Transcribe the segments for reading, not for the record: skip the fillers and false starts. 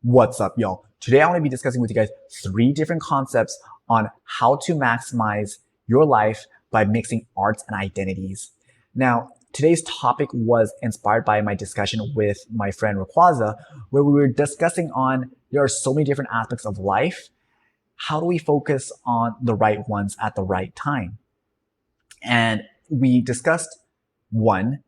What's up, y'all? Today I'm going to be discussing with you guys 3 different concepts on how to maximize your life by mixing arts and identities. Now, today's topic was inspired by my discussion with my friend Raquaza, where we were discussing on there are so many different aspects of life. How do we focus on the right ones at the right time? And we discussed 1,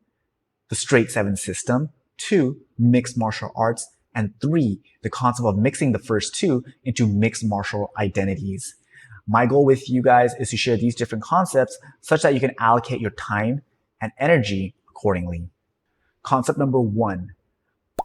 the straight 7 system, 2, mixed martial arts, and 3, the concept of mixing the first 2 into mixed martial identities. My goal with you guys is to share these different concepts such that you can allocate your time and energy accordingly. Concept number 1,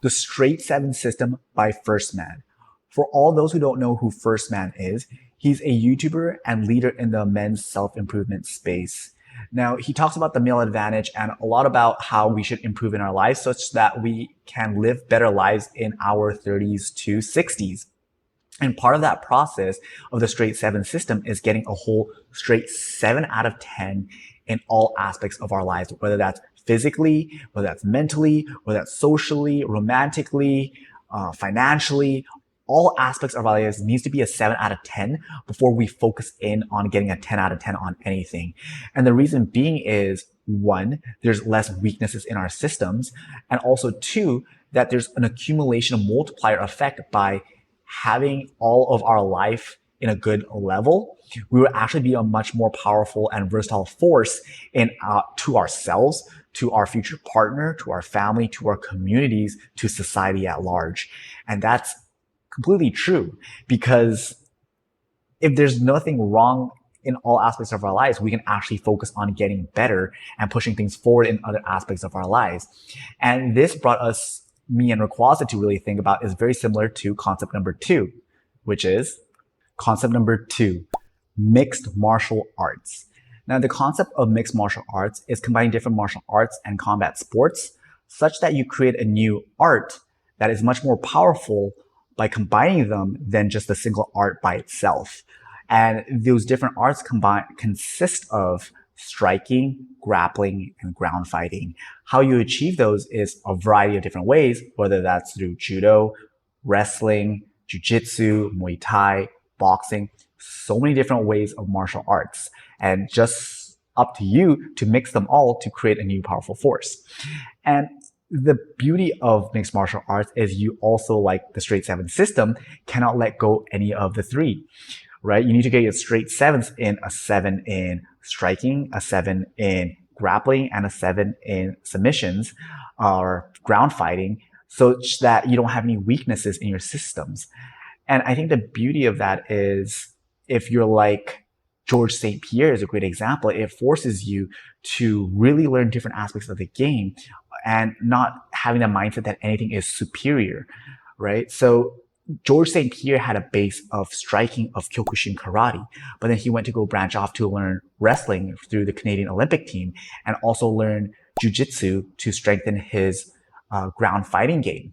the straight 7 system by First Man. For all those who don't know who First Man is, he's a YouTuber and leader in the men's self-improvement space. Now, he talks about the male advantage and a lot about how we should improve in our lives such that we can live better lives in our 30s to 60s. And part of that process of the straight 7 system is getting a whole straight 7 out of 10 in all aspects of our lives, whether that's physically, whether that's mentally, whether that's socially, romantically, financially. All aspects of our lives needs to be a 7 out of 10 before we focus in on getting a 10 out of 10 on anything. And the reason being is 1, there's less weaknesses in our systems. And also 2, that there's an accumulation of multiplier effect by having all of our life in a good level. We will actually be a much more powerful and versatile force in to ourselves, to our future partner, to our family, to our communities, to society at large. And that's completely true, because if there's nothing wrong in all aspects of our lives, we can actually focus on getting better and pushing things forward in other aspects of our lives. And this brought me and Raquaza to really think about is very similar to concept number 2, which is concept number 2, mixed martial arts. Now, the concept of mixed martial arts is combining different martial arts and combat sports such that you create a new art that is much more powerful by combining them than just a single art by itself. And those different arts consist of striking, grappling, and ground fighting. How you achieve those is a variety of different ways, whether that's through judo, wrestling, jiu-jitsu, Muay Thai, boxing, so many different ways of martial arts. And just up to you to mix them all to create a new powerful force. And the beauty of mixed martial arts is you also, like the straight 7 system, cannot let go any of the 3, right? You need to get your straight 7s in, a 7 in striking, a 7 in grappling, and a 7 in submissions or ground fighting, such that you don't have any weaknesses in your systems. And I think the beauty of that is if you're like George StPierre is a great example. It forces you to really learn different aspects of the game and not having the mindset that anything is superior, right? So George StPierre had a base of striking of Kyokushin karate, but then he went to go branch off to learn wrestling through the Canadian Olympic team and also learn jiu-jitsu to strengthen his ground fighting game.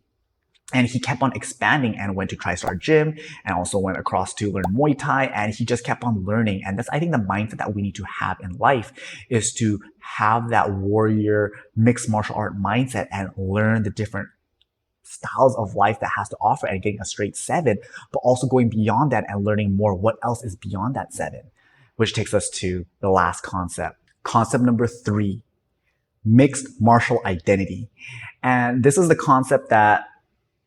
And he kept on expanding and went to TriStar Gym and also went across to learn Muay Thai, and he just kept on learning. And that's, I think, the mindset that we need to have in life is to have that warrior mixed martial art mindset and learn the different styles of life that has to offer and getting a straight 7, but also going beyond that and learning more what else is beyond that 7, which takes us to the last concept. Concept number 3, mixed martial identity. And this is the concept that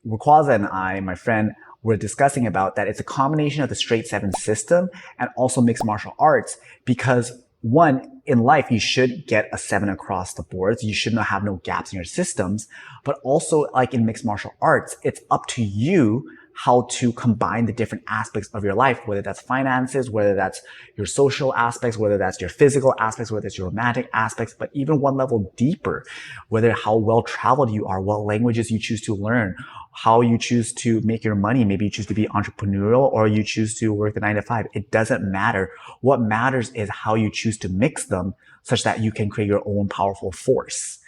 Raquaza and I, my friend, were discussing about, that it's a combination of the straight 7 system and also mixed martial arts, because 1, in life, you should get a 7 across the boards. You should not have no gaps in your systems. But also, like in mixed martial arts, it's up to you how to combine the different aspects of your life, whether that's finances, whether that's your social aspects, whether that's your physical aspects, whether it's your romantic aspects, but even one level deeper, whether how well traveled you are, what languages you choose to learn, how you choose to make your money. Maybe you choose to be entrepreneurial or you choose to work the 9 to 5. It doesn't matter. What matters is how you choose to mix them such that you can create your own powerful force.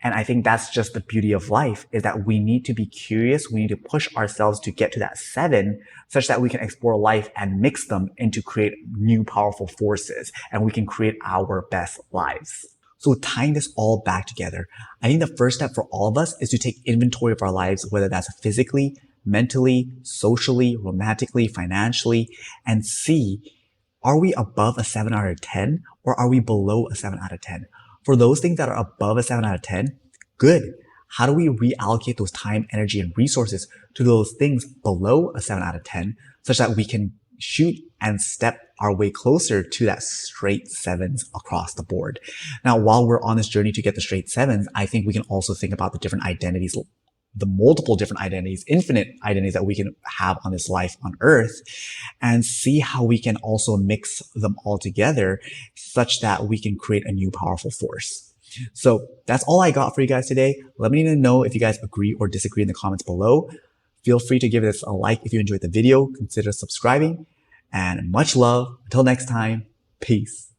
And I think that's just the beauty of life, is that we need to be curious. We need to push ourselves to get to that 7 such that we can explore life and mix them and to create new powerful forces, and we can create our best lives. So tying this all back together, I think the first step for all of us is to take inventory of our lives, whether that's physically, mentally, socially, romantically, financially, and see, are we above a 7 out of 10 or are we below a 7 out of 10? For those things that are above a 7 out of 10, good. How do we reallocate those time, energy, and resources to those things below a 7 out of 10 such that we can shoot and step our way closer to that straight sevens across the board? Now, while we're on this journey to get the straight sevens, I think we can also think about the different identities, the multiple different identities, infinite identities that we can have on this life on earth, and see how we can also mix them all together such that we can create a new powerful force. So that's all I got for you guys today. Let me know if you guys agree or disagree in the comments below. Feel free to give this a like if you enjoyed the video. Consider subscribing, and much love. Until next time, peace.